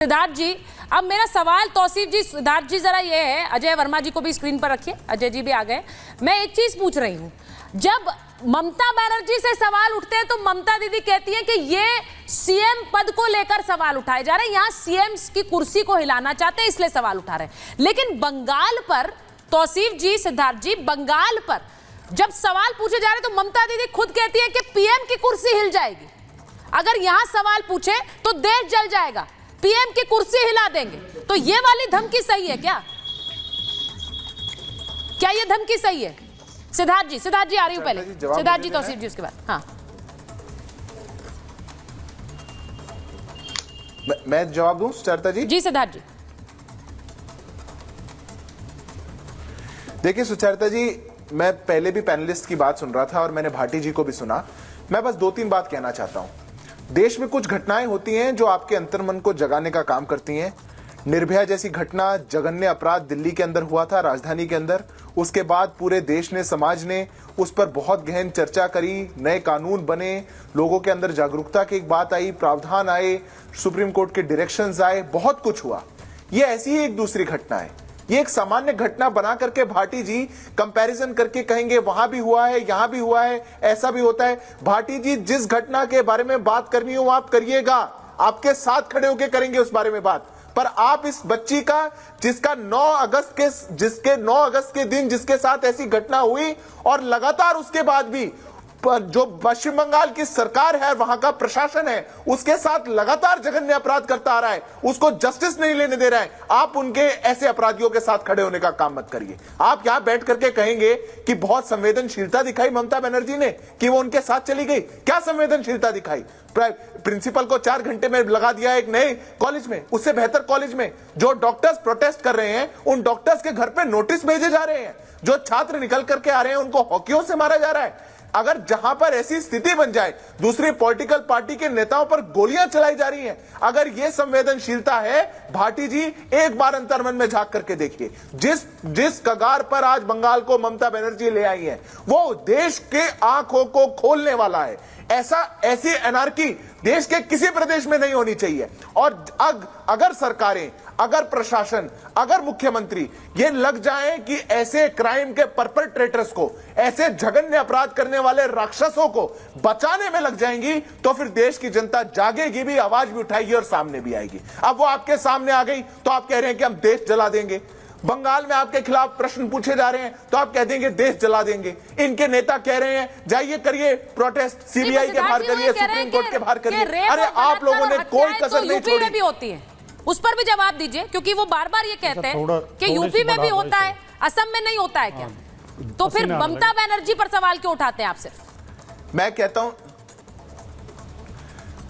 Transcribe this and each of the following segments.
सिद्धार्थ जी, अब मेरा सवाल तौसीफ जी, सिद्धार्थ जी जरा ये है, अजय वर्मा जी को भी स्क्रीन पर रखिए, अजय जी भी आ गए। मैं एक चीज पूछ रही हूँ, जब ममता बनर्जी से सवाल उठते हैं तो ममता दीदी कहती हैं कि ये सीएम पद को लेकर सवाल उठाए जा रहे हैं, यहाँ सीएम की कुर्सी को हिलाना चाहते हैं इसलिए सवाल उठा रहे हैं। लेकिन बंगाल पर तौसीफ जी, सिद्धार्थ जी, बंगाल पर जब सवाल पूछे जा रहे हैं तो ममता दीदी खुद कहती है कि पीएम की कुर्सी हिल जाएगी। अगर यहां सवाल पूछे तो देश जल जाएगा, पीएम की कुर्सी हिला देंगे। तो ये वाली धमकी सही है क्या? क्या ये धमकी सही है? सिद्धार्थ जी आ रही हूं पहले, सिद्धार्थ जी तौसीफ जी उसके बाद। हाँ, मैं जवाब दूं सुचरिता जी? जी सिद्धार्थ जी। देखिए सुचरिता जी, मैं पहले भी पैनलिस्ट की बात सुन रहा था और मैंने भाटी जी को भी सुना। मैं बस दो तीन बात कहना चाहता हूं। देश में कुछ घटनाएं होती हैं जो आपके अंतर्मन को जगाने का काम करती हैं। निर्भया जैसी घटना, जघन्य अपराध दिल्ली के अंदर हुआ था, राजधानी के अंदर। उसके बाद पूरे देश ने, समाज ने उस पर बहुत गहन चर्चा करी, नए कानून बने, लोगों के अंदर जागरूकता की एक बात आई, प्रावधान आए, सुप्रीम कोर्ट के डायरेक्शंस आए, बहुत कुछ हुआ। ये ऐसी ही एक दूसरी घटना है। ये एक सामान्य घटना बना करके भाटी जी कंपैरिजन करके कहेंगे वहां भी हुआ है, यहां भी हुआ है, ऐसा भी होता है। भाटी जी, जिस घटना के बारे में बात करनी हो आप करिएगा, आपके साथ खड़े होकर करेंगे उस बारे में बात। पर आप इस बच्ची का, जिसके 9 अगस्त के दिन जिसके साथ ऐसी घटना हुई और लगातार उसके बाद भी जो पश्चिम बंगाल की सरकार है, वहां का प्रशासन है, उसके साथ लगातार जघन्य अपराध करता आ रहा है, उसको जस्टिस नहीं लेने दे रहा है। आप उनके ऐसे अपराधियों के साथ खड़े होने का काम मत करिए। आप यहां बैठ करके कहेंगे कि बहुत संवेदनशीलता दिखाई ममता बनर्जी ने कि वो उनके साथ चली गई। क्या संवेदनशीलता दिखाई? प्रिंसिपल को 4 घंटे में लगा दिया एक नए कॉलेज में, उससे बेहतर कॉलेज में। जो डॉक्टर्स प्रोटेस्ट कर रहे हैं, उन डॉक्टर्स के घर पे नोटिस भेजे जा रहे हैं। जो छात्र निकल करके आ रहे हैं, उनको हॉकियों से मारा जा रहा है। अगर जहां पर ऐसी स्थिति बन जाए, दूसरी पॉलिटिकल पार्टी के नेताओं पर गोलियां चलाई जा रही हैं, अगर यह संवेदनशीलता है, भाटी जी एक बार अंतर्मन में झांक करके देखिए। जिस कगार पर आज बंगाल को ममता बनर्जी ले आई है, वो देश के आंखों को खोलने वाला है। ऐसी एनार्की देश के किसी प्रदेश में नहीं होनी चाहिए। और अगर सरकारें, अगर प्रशासन, अगर मुख्यमंत्री ये लग जाएं कि ऐसे क्राइम के परपेट्रेटर्स को, ऐसे जघन्य अपराध करने वाले राक्षसों को बचाने में लग जाएंगी, तो फिर देश की जनता जागेगी भी, आवाज भी उठाएगी और सामने भी आएगी। अब वो आपके सामने आ गई तो आप कह रहे हैं कि हम देश जला देंगे। बंगाल में आपके खिलाफ प्रश्न पूछे जा रहे हैं तो आप कह देंगे देश जला देंगे। इनके नेता कह रहे हैं जाइए करिए प्रोटेस्ट, सीबीआई के बाहर करिए, सुप्रीम कोर्ट के बाहर करिए। अरे आप लोगों ने कोई कसर नहीं छोड़ी। भी होती है, उस पर भी जवाब दीजिए, क्योंकि वो बार बार ये कहते हैं कि यूपी में भी होता है, असम में नहीं होता है क्या? तो फिर ममता बनर्जी पर सवाल क्यों उठाते हैं आप सिर्फ? मैं कहता हूं,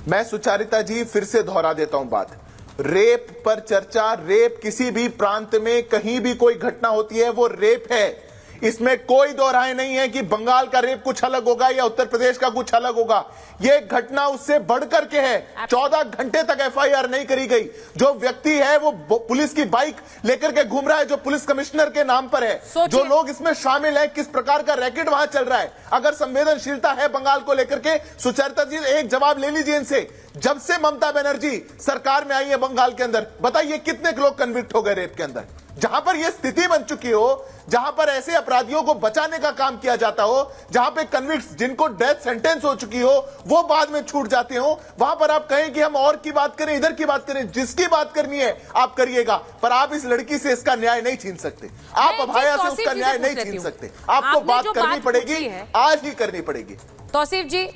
मैं सुचारिता जी फिर से दोहरा देता हूं बात। रेप पर चर्चा, रेप किसी भी प्रांत में कहीं भी कोई घटना होती है वो रेप है। इसमें कोई दो राय नहीं है कि बंगाल का रेप कुछ अलग होगा या उत्तर प्रदेश का कुछ अलग होगा। यह घटना उससे बढ़कर के है। 14 घंटे तक एफआईआर नहीं करी गई। जो व्यक्ति है वो पुलिस की बाइक लेकर के घूम रहा है, जो पुलिस कमिश्नर के नाम पर है। जो लोग इसमें शामिल हैं, किस प्रकार का रैकेट वहां चल रहा है। अगर संवेदनशीलता है बंगाल को लेकर के, सुचरिता जी एक जवाब ले लीजिए इनसे। जब से ममता बनर्जी सरकार में आई है बंगाल के अंदर, बताइए कितने लोग कन्विक्ट हो गए रेप के अंदर? जहां पर यह स्थिति बन चुकी हो, जहां पर ऐसे अपराधियों को बचाने का काम किया जाता हो, जहां पे कन्विक्ट्स जिनको डेथ सेंटेंस हो चुकी हो वो बाद में छूट जाते हो, वहां पर आप कहें कि हम और की बात करें, इधर की बात करें, जिसकी बात करनी है आप करिएगा। पर आप इस लड़की से इसका न्याय नहीं छीन सकते, आप अभाया से उसका न्याय नहीं छीन सकते। आपको बात करनी पड़ेगी, आज ही करनी पड़ेगी। तौसीफ जी,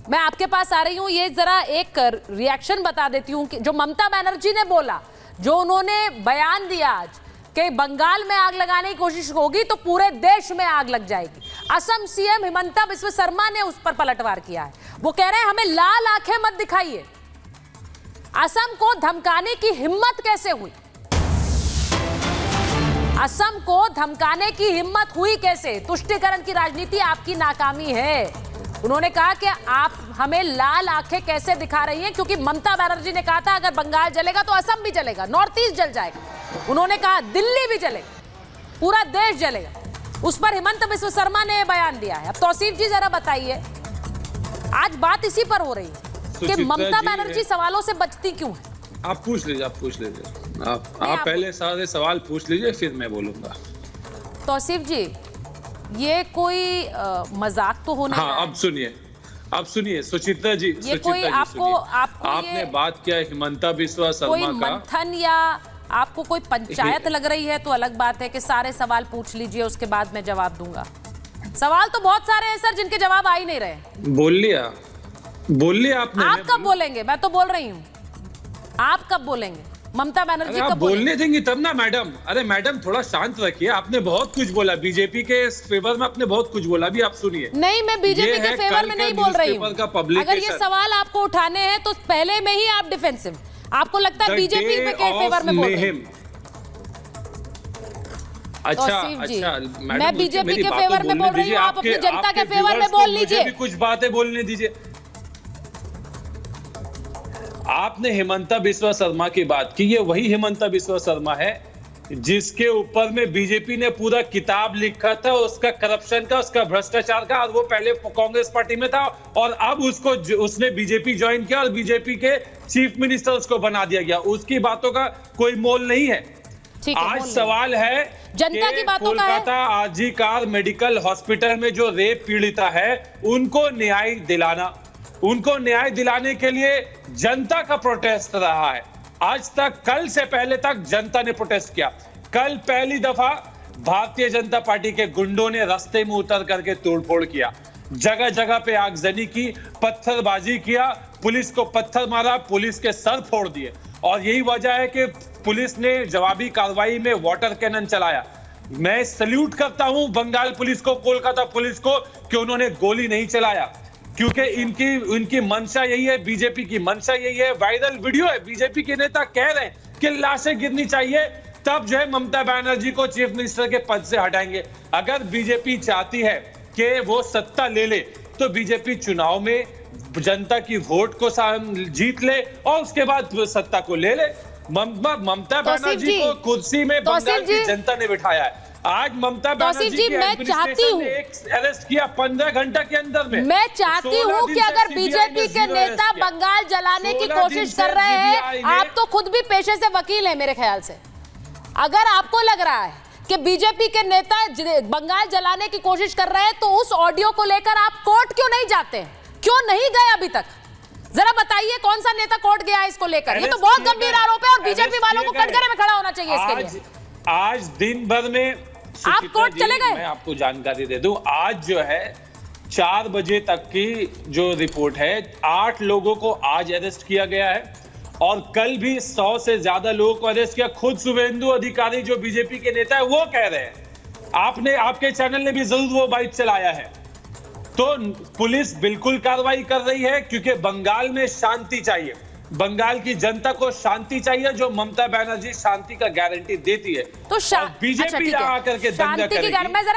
मैं आपके पास आ रही हूं, ये जरा एक रिएक्शन बता देती हूं कि जो ममता बनर्जी ने बोला, जो उन्होंने बयान दिया आज कि बंगाल में आग लगाने की कोशिश होगी तो पूरे देश में आग लग जाएगी। असम सीएम हिमंता बिस्वा शर्मा ने उस पर पलटवार किया है। वो कह रहे हैं हमें लाल आंखें मत दिखाइए। असम को धमकाने की हिम्मत कैसे हुई? असम को धमकाने की हिम्मत हुई कैसे? तुष्टीकरण की राजनीति आपकी नाकामी है। उन्होंने कहा कि आप हमें लाल आंखें कैसे दिखा रही हैं, क्योंकि ममता बनर्जी ने कहा था अगर बंगाल जलेगा तो असम भी जलेगा, नॉर्थ ईस्ट जल जाएगा। उन्होंने कहा दिल्ली भी जलेगा, पूरा देश जलेगा। उस पर हिमंता बिस्वा शर्मा ने बयान दिया है। अब तौसीफ जी जरा बताइए, आज बात इसी पर हो रही है कि ममता बनर्जी सवालों से बचती क्यों है? आप पूछ लीजिए, आप पहले सारे सवाल पूछ लीजिए, फिर मैं बोलूंगा। तौसीफ जी, ये कोई मजाक तो होने हाँ, अब सुनिए सुचित्रा जी, ये कोई आपको आपने बात किया हिमंता बिस्वा कोई शर्मा का। मंथन या आपको कोई पंचायत लग रही है तो अलग बात है कि सारे सवाल पूछ लीजिए, उसके बाद मैं जवाब दूंगा। सवाल तो बहुत सारे हैं सर जिनके जवाब आ ही नहीं रहे। बोल लिया आपने। आप कब बोलेंगे? मैं तो बोल रही हूँ, आप कब बोलेंगे? ममता बनर्जी आप कब बोलने देंगी तब ना मैडम। अरे मैडम थोड़ा शांत रखिए, आपने बहुत कुछ बोला बीजेपी के फेवर में, आपने बहुत कुछ बोला, अभी आप सुनिए। नहीं, मैं बीजेपी के फेवर में नहीं बोल रही हूँ। अगर ये सवाल आपको उठाने हैं तो पहले में ही आप डिफेंसिव, आपको लगता है बीजेपी के फेवर में बोल रहे हैं। अच्छा, मैं बीजेपी के फेवर में बोल रही हूँ, आप अपनी जनता के फेवर में बोल लीजिए। कुछ बातें बोलने दीजिए। आपने हिमंता बिस्वा शर्मा की बात की, ये वही हिमंता बिस्वा शर्मा है जिसके ऊपर में बीजेपी ने पूरा किताब लिखा था, उसका करप्शन का, उसका भ्रष्टाचार का, और वो पहले कांग्रेस पार्टी में था और अब उसने बीजेपी ज्वाइन किया और बीजेपी के चीफ मिनिस्टर उसको बना दिया गया। उसकी बातों का कोई मोल नहीं है। आज सवाल है जनता की बातों का है। Kolkata RG Kar medical hospital में जो रेप पीड़िता है उनको न्याय दिलाना, उनको न्याय दिलाने के लिए जनता का प्रोटेस्ट रहा है। आज तक, कल से पहले तक जनता ने प्रोटेस्ट किया। कल पहली दफा भारतीय जनता पार्टी के गुंडों ने रास्ते में उतर करके तोड़फोड़ किया, जगह जगह पे आगजनी की, पत्थरबाजी किया, पुलिस को पत्थर मारा, पुलिस के सर फोड़ दिए। और यही वजह है कि पुलिस ने जवाबी कार्रवाई में वाटर कैनन चलाया। मैं सल्यूट करता हूं बंगाल पुलिस को, कोलकाता पुलिस को, कि उन्होंने गोली नहीं चलाया, क्योंकि इनकी मंशा यही है, बीजेपी की मंशा यही है। वायरल वीडियो है, बीजेपी के नेता कह रहे हैं कि लाशें गिरनी चाहिए, तब जो है ममता बनर्जी को चीफ मिनिस्टर के पद से हटाएंगे। अगर बीजेपी चाहती है कि वो सत्ता ले ले तो बीजेपी चुनाव में जनता की वोट को जीत ले और उसके बाद सत्ता को ले ले। ममता बनर्जी को कुर्सी में बंगाल की जनता ने बिठाया है। आज ममता बनर्जी की एडमिनिस्ट्रेशन ने एक अरेस्ट किया 15 घंटे के अंदर में। मैं चाहती हूँ कि अगर बीजेपी के नेता बंगाल जलाने की कोशिश कर रहे हैं, आप तो खुद भी पेशे से वकील हैं मेरे ख्याल से, अगर आपको लग रहा है कि बीजेपी के नेता बंगाल जलाने की कोशिश कर रहे हैं तो उस ऑडियो को लेकर आप कोर्ट क्यों नहीं जाते? क्यों नहीं गए अभी तक? जरा बताइए कौन सा नेता कोर्ट गया इसको लेकर? ये तो बहुत गंभीर आरोप है और बीजेपी वालों को कटघरे में खड़ा होना चाहिए इसके लिए। आज दिन भर में आप कोर्ट चले गए? मैं आपको जानकारी दे दूं, आज जो है 4 बजे तक की जो रिपोर्ट है, 8 लोगों को आज अरेस्ट किया गया है और कल भी 100 से ज्यादा लोगों को अरेस्ट किया। खुद शुभेंदु अधिकारी जो बीजेपी के नेता है वो कह रहे हैं, आपके चैनल ने भी जरूर वो बाइट चलाया है। तो पुलिस बिल्कुल कार्रवाई कर रही है क्योंकि बंगाल में शांति चाहिए, बंगाल की जनता को शांति चाहिए, जो ममता बनर्जी शांति का गारंटी देती है। तो बीजेपी आकर के दंगा करेगी। मैं जरा